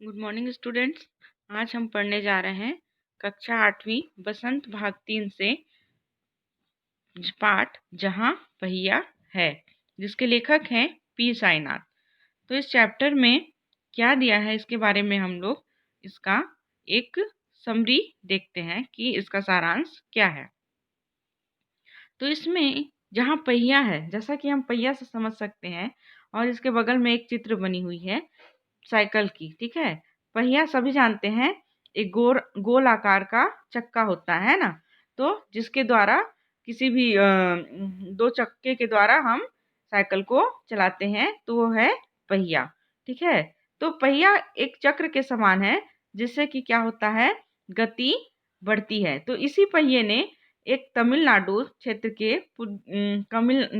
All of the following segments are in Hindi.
Good morning students. आज हम पढ़ने जा रहे हैं कक्षा 8वीं बसंत भाग 3 से पाठ जहां पहिया है, जिसके लेखक हैं पी साईनाथ। तो इस चैप्टर में क्या दिया है इसके बारे में हम लोग इसका एक समरी देखते हैं कि इसका सारांश क्या है। तो इसमें जहां पहिया है, जैसा कि हम पहिया से समझ सकते हैं, और इसके बगल में एक चित्र बनी हुई है साइकिल की। ठीक है, पहिया सभी जानते हैं एक गोल आकार का चक्का होता है ना, तो जिसके द्वारा किसी भी दो चक्के के द्वारा हम साइकिल को चलाते हैं, तो वो है पहिया। ठीक है, तो पहिया एक चक्र के समान है, जिससे कि क्या होता है, गति बढ़ती है। तो इसी पहिए ने एक तमिलनाडु क्षेत्र के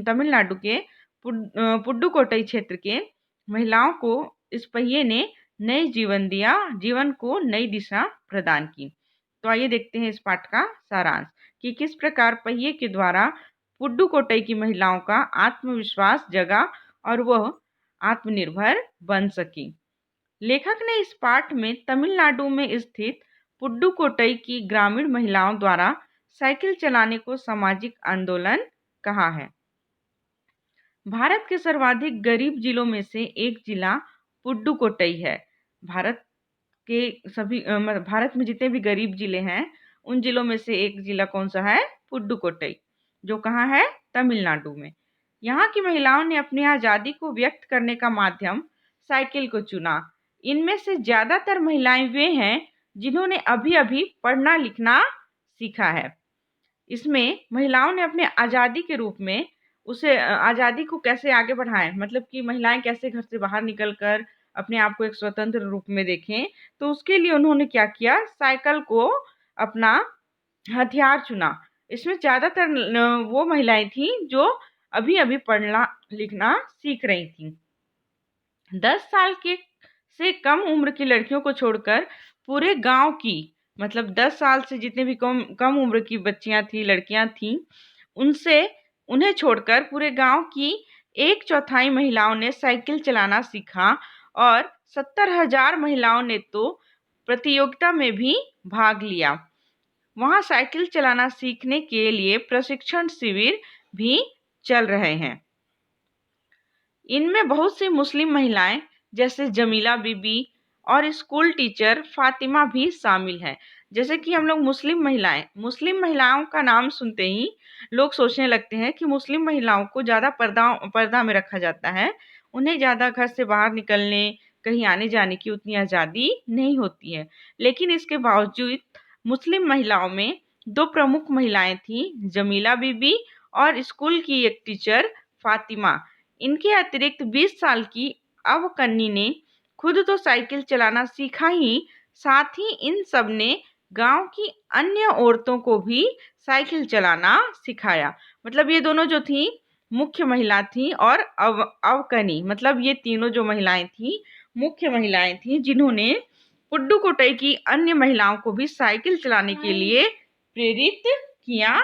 तमिलनाडु के पुडुकोट्टई क्षेत्र के महिलाओं को इस पहिए ने नई जीवन दिया, जीवन को नई दिशा प्रदान की। तो आइए देखते हैं इस पाठ का सारांश कि किस प्रकार पहिए के द्वारा पुडुकोट्टई की महिलाओं का आत्मविश्वास जगा और वह आत्मनिर्भर बन सकी। लेखक ने इस पाठ में तमिलनाडु में स्थित पुडुकोट्टई की ग्रामीण महिलाओं द्वारा साइकिल चलाने को सामाजिक आंदोलन कहा है। भारत के सर्वाधिक गरीब जिलों में से एक जिला पुडुकोट्टई है। भारत के भारत में जितने भी गरीब जिले हैं, उन जिलों में से एक जिला कौन सा है? पुडुकोट्टई, जो कहाँ है? तमिलनाडु में। यहाँ की महिलाओं ने अपनी आज़ादी को व्यक्त करने का माध्यम साइकिल को चुना। इनमें से ज़्यादातर महिलाएं वे हैं जिन्होंने अभी अभी पढ़ना लिखना सीखा है। इसमें महिलाओं ने अपने आज़ादी के रूप में उसे आज़ादी को कैसे आगे बढ़ाएं, मतलब कि महिलाएं कैसे घर से बाहर निकलकर अपने आप को एक स्वतंत्र रूप में देखें, तो उसके लिए उन्होंने क्या किया, साइकिल को अपना हथियार चुना। इसमें ज़्यादातर वो महिलाएं थीं जो अभी अभी पढ़ना लिखना सीख रही थीं। 10 साल के से कम उम्र की लड़कियों को छोड़कर पूरे गांव की, मतलब 10 साल से जितने भी कम कम उम्र की बच्चियां थी, लड़कियां थी, उन्हें छोड़कर पूरे गांव की 1/4 महिलाओं ने साइकिल चलाना सीखा और 70,000 महिलाओं ने तो प्रतियोगिता में भी भाग लिया। वहां साइकिल चलाना सीखने के लिए प्रशिक्षण शिविर भी चल रहे हैं। इनमें बहुत सी मुस्लिम महिलाएं जैसे जमीला बीबी और स्कूल टीचर फातिमा भी शामिल हैं। जैसे कि हम लोग मुस्लिम महिलाओं का नाम सुनते ही लोग सोचने लगते हैं कि मुस्लिम महिलाओं को ज़्यादा पर्दा में रखा जाता है, उन्हें ज़्यादा घर से बाहर निकलने, कहीं आने जाने की उतनी आज़ादी नहीं होती है। लेकिन इसके बावजूद मुस्लिम महिलाओं में 2 प्रमुख महिलाएं थीं, जमीला बीबी और स्कूल की एक टीचर फातिमा। इनके अतिरिक्त 20 साल की अवकन्नी ने खुद तो साइकिल चलाना सीखा ही, साथ ही इन सब ने गांव की अन्य औरतों को भी साइकिल चलाना सिखाया। मतलब ये दोनों जो थी मुख्य महिला थी, और अवकनी मतलब ये तीनों जो महिलाएं थी मुख्य महिलाएं थी, जिन्होंने पुडुकोट्टई की अन्य महिलाओं को भी साइकिल चलाने के लिए प्रेरित किया,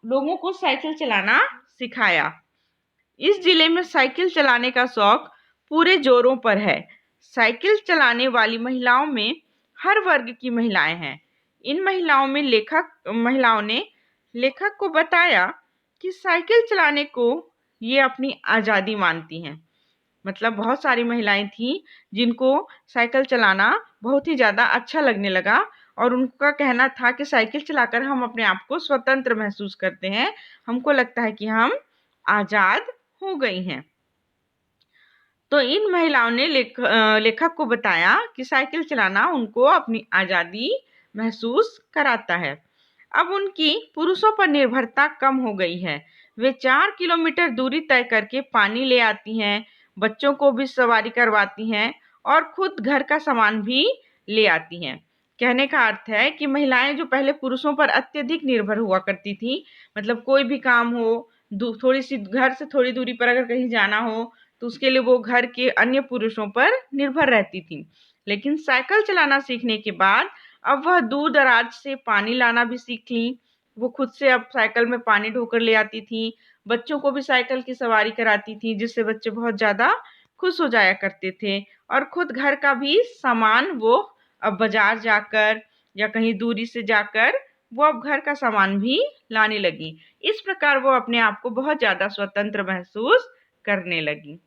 लोगों को साइकिल चलाना सिखाया। इस जिले में साइकिल चलाने का शौक पूरे जोरों पर है। साइकिल चलाने वाली महिलाओं में हर वर्ग की महिलाएं हैं। इन महिलाओं ने लेखक को बताया कि साइकिल चलाने को ये अपनी आज़ादी मानती हैं। मतलब बहुत सारी महिलाएं थीं जिनको साइकिल चलाना बहुत ही ज़्यादा अच्छा लगने लगा, और उनका कहना था कि साइकिल चलाकर हम अपने आप को स्वतंत्र महसूस करते हैं, हमको लगता है कि हम आज़ाद हो गई हैं। तो इन महिलाओं ने लेखक को बताया कि साइकिल चलाना उनको अपनी आज़ादी महसूस कराता है। अब उनकी पुरुषों पर निर्भरता कम हो गई है। वे 4 किलोमीटर दूरी तय करके पानी ले आती हैं, बच्चों को भी सवारी करवाती हैं और खुद घर का सामान भी ले आती हैं। कहने का अर्थ है कि महिलाएं जो पहले पुरुषों पर अत्यधिक निर्भर हुआ करती थी, मतलब कोई भी काम हो, थोड़ी सी घर से थोड़ी दूरी पर अगर कहीं जाना हो, तो उसके लिए वो घर के अन्य पुरुषों पर निर्भर रहती थी। लेकिन साइकिल चलाना सीखने के बाद अब वह दूर दराज से पानी लाना भी सीख ली। वो खुद से अब साइकिल में पानी ढोकर ले आती थी, बच्चों को भी साइकिल की सवारी कराती थी, जिससे बच्चे बहुत ज़्यादा खुश हो जाया करते थे। और खुद घर का भी सामान वो अब बाजार जाकर या कहीं दूरी से जाकर वो अब घर का सामान भी लाने लगी। इस प्रकार वो अपने आप को बहुत ज़्यादा स्वतंत्र महसूस करने लगी।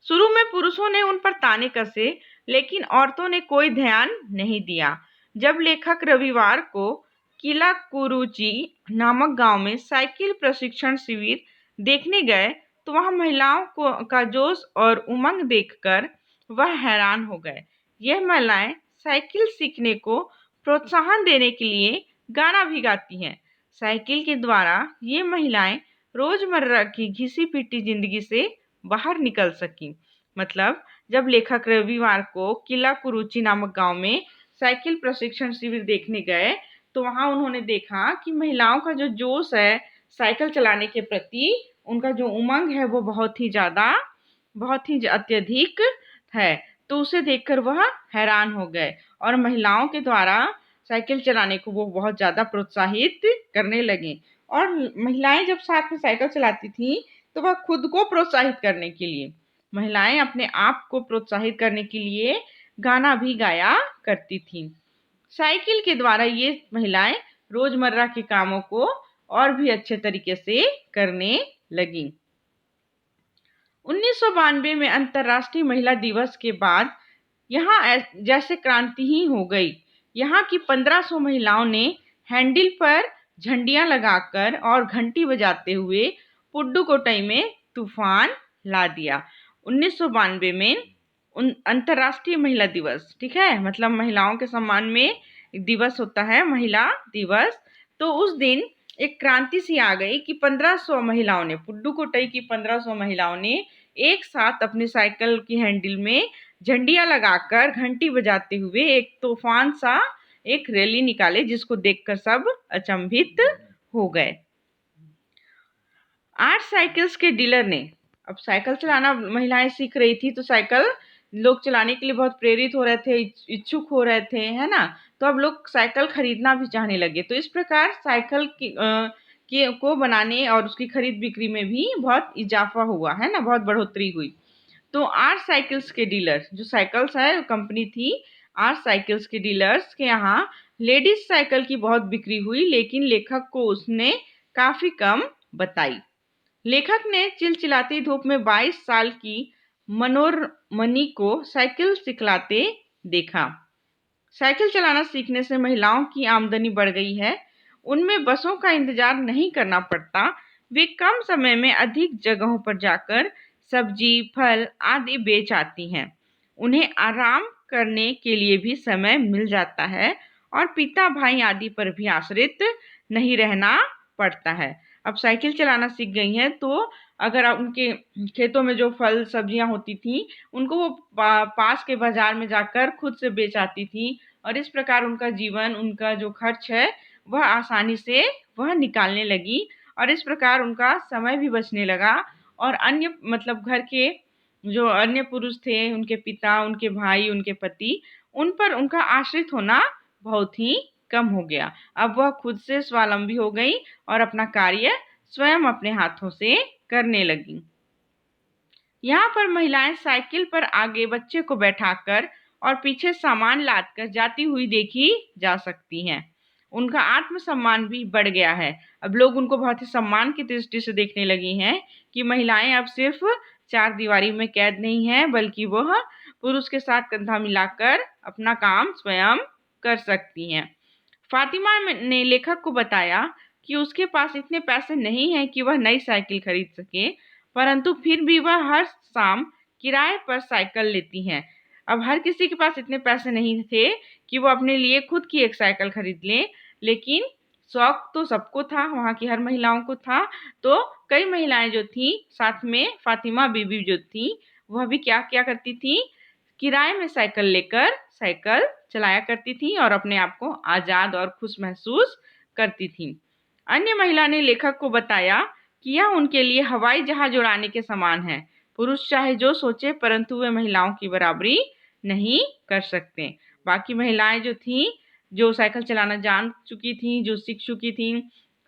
शुरू में पुरुषों ने उन पर ताने कसे, लेकिन औरतों ने कोई ध्यान नहीं दिया। जब लेखक रविवार को किला कुरुचि नामक गांव में साइकिल प्रशिक्षण शिविर देखने गए तो वहां महिलाओं को का जोश और उमंग देखकर वह हैरान हो गए। यह महिलाएं साइकिल सीखने को प्रोत्साहन देने के लिए गाना भी गाती हैं। साइकिल के द्वारा ये महिलाएं रोजमर्रा की घिसी पिटी जिंदगी से बाहर निकल सकी। मतलब जब लेखक रविवार को किला कुरुचि नामक गांव में साइकिल प्रशिक्षण शिविर देखने गए तो वहां उन्होंने देखा कि महिलाओं का जो जोश है साइकिल चलाने के प्रति, उनका जो उमंग है वो बहुत ही अत्यधिक है। तो उसे देखकर वह हैरान हो गए और महिलाओं के द्वारा साइकिल चलाने को वो बहुत ज़्यादा प्रोत्साहित करने लगे। और महिलाएं जब साथ में साइकिल चलाती थी तो वह खुद को प्रोत्साहित करने के लिए, महिलाएं अपने आप को प्रोत्साहित करने के लिए गाना भी गाया करती थी। साइकिल के द्वारा ये महिलाएं रोजमर्रा के कामों को और भी अच्छे तरीके से करने लगी। 1992 में अंतर्राष्ट्रीय महिला दिवस के बाद यहाँ जैसे क्रांति ही हो गई। यहाँ की 1500 महिलाओं ने हैंडल पर झंडियां लगाकर और घंटी बजाते हुए पुडुकोट्टई में तूफान ला दिया। 1992 में अंतर्राष्ट्रीय महिला दिवस, ठीक है, मतलब महिलाओं के सम्मान में दिवस होता है महिला दिवस। तो उस दिन एक क्रांति सी आ गई कि 1500 महिलाओं ने, पुडुकोट्टई की 1500 महिलाओं ने एक साथ अपने साइकिल की हैंडल में झंडियां लगाकर घंटी बजाते हुए एक तूफान सा एक रैली निकाले, जिसको देखकर सब अचंभित हो गए। 8 साइकिल्स के डीलर ने, अब साइकिल चलाना महिलाएं सीख रही थी तो साइकिल लोग चलाने के लिए बहुत प्रेरित हो रहे थे, इच्छुक हो रहे थे, है ना। तो अब लोग साइकिल खरीदना भी चाहने लगे। तो इस प्रकार साइकिल को बनाने और उसकी खरीद बिक्री में भी बहुत इजाफा हुआ, है ना, बहुत बढ़ोतरी हुई। तो 8 साइकिल्स के डीलर, जो साइकिल्स है कंपनी थी 8 साइकिल्स के डीलर्स के यहाँ लेडीज साइकिल की बहुत बिक्री हुई, लेकिन लेखक को उसने काफी कम बताई। लेखक ने चिलचिलाती धूप में 22 साल की मनोरमणि को साइकिल सिखलाते देखा। साइकिल चलाना सीखने से महिलाओं की आमदनी बढ़ गई है। उनमें बसों का इंतजार नहीं करना पड़ता। वे कम समय में अधिक जगहों पर जाकर सब्जी, फल आदि बेच आती हैं। उन्हें आराम करने के लिए भी समय मिल जाता है और पिता, भाई आदि पर भी आश्रित नहीं रहना पड़ता है। अब साइकिल चलाना सीख गई हैं तो अगर उनके खेतों में जो फल सब्जियां होती थी उनको वो पास के बाजार में जाकर खुद से बेच आती थी और इस प्रकार उनका जीवन, उनका जो खर्च है वह आसानी से वह निकालने लगी और इस प्रकार उनका समय भी बचने लगा। और अन्य मतलब घर के जो अन्य पुरुष थे, उनके पिता, उनके भाई, उनके पति, उन पर उनका आश्रित होना बहुत ही कम हो गया। अब वह खुद से स्वावलंबी हो गई और अपना कार्य स्वयं अपने हाथों से करने लगी। यहाँ पर महिलाएं साइकिल पर आगे बच्चे को बैठाकर और पीछे सामान लादकर जाती हुई देखी जा सकती हैं। उनका आत्मसम्मान भी बढ़ गया है। अब लोग उनको बहुत ही सम्मान की दृष्टि से देखने लगी हैं कि महिलाएं अब सिर्फ चार दीवारी में कैद नहीं है, बल्कि वह पुरुष के साथ कंधा मिलाकर अपना काम स्वयं कर सकती हैं। फातिमा ने लेखक को बताया कि उसके पास इतने पैसे नहीं हैं कि वह नई साइकिल खरीद सके, परंतु फिर भी वह हर शाम किराए पर साइकिल लेती हैं। अब हर किसी के पास इतने पैसे नहीं थे कि वो अपने लिए खुद की एक साइकिल खरीद ले, लेकिन शौक तो सबको था, वहाँ की हर महिलाओं को था। तो कई महिलाएं जो थी साथ में फातिमा बीबी जो थी वह भी क्या क्या करती थी, किराए में साइकिल लेकर साइकिल चलाया करती थी और अपने आप को आज़ाद और खुश महसूस करती थी। अन्य महिला ने लेखक को बताया कि यह उनके लिए हवाई जहाज उड़ाने के समान है। पुरुष चाहे जो सोचे, परंतु वे महिलाओं की बराबरी नहीं कर सकते। बाकी महिलाएं जो थीं, जो साइकिल चलाना जान चुकी थीं, जो सीख चुकी थीं,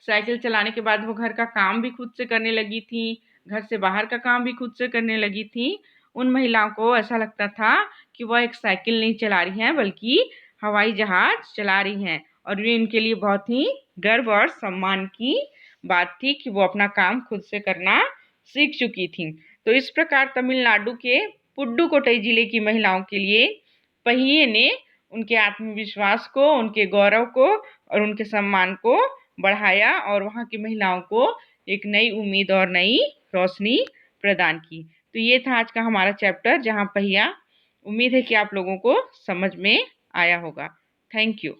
साइकिल चलाने के बाद वो घर का काम भी खुद से करने लगी थी, घर से बाहर का काम भी खुद से करने लगी थी उन महिलाओं को ऐसा लगता था कि वह एक साइकिल नहीं चला रही हैं बल्कि हवाई जहाज चला रही हैं, और ये उनके लिए बहुत ही गर्व और सम्मान की बात थी कि वो अपना काम खुद से करना सीख चुकी थी। तो इस प्रकार तमिलनाडु के पुडुकोट्टई जिले की महिलाओं के लिए पहिए ने उनके आत्मविश्वास को, उनके गौरव को और उनके सम्मान को बढ़ाया और वहाँ की महिलाओं को एक नई उम्मीद और नई रोशनी प्रदान की। तो ये था आज का हमारा चैप्टर जहाँ पहिया। उम्मीद है कि आप लोगों को समझ में आया होगा। Thank you.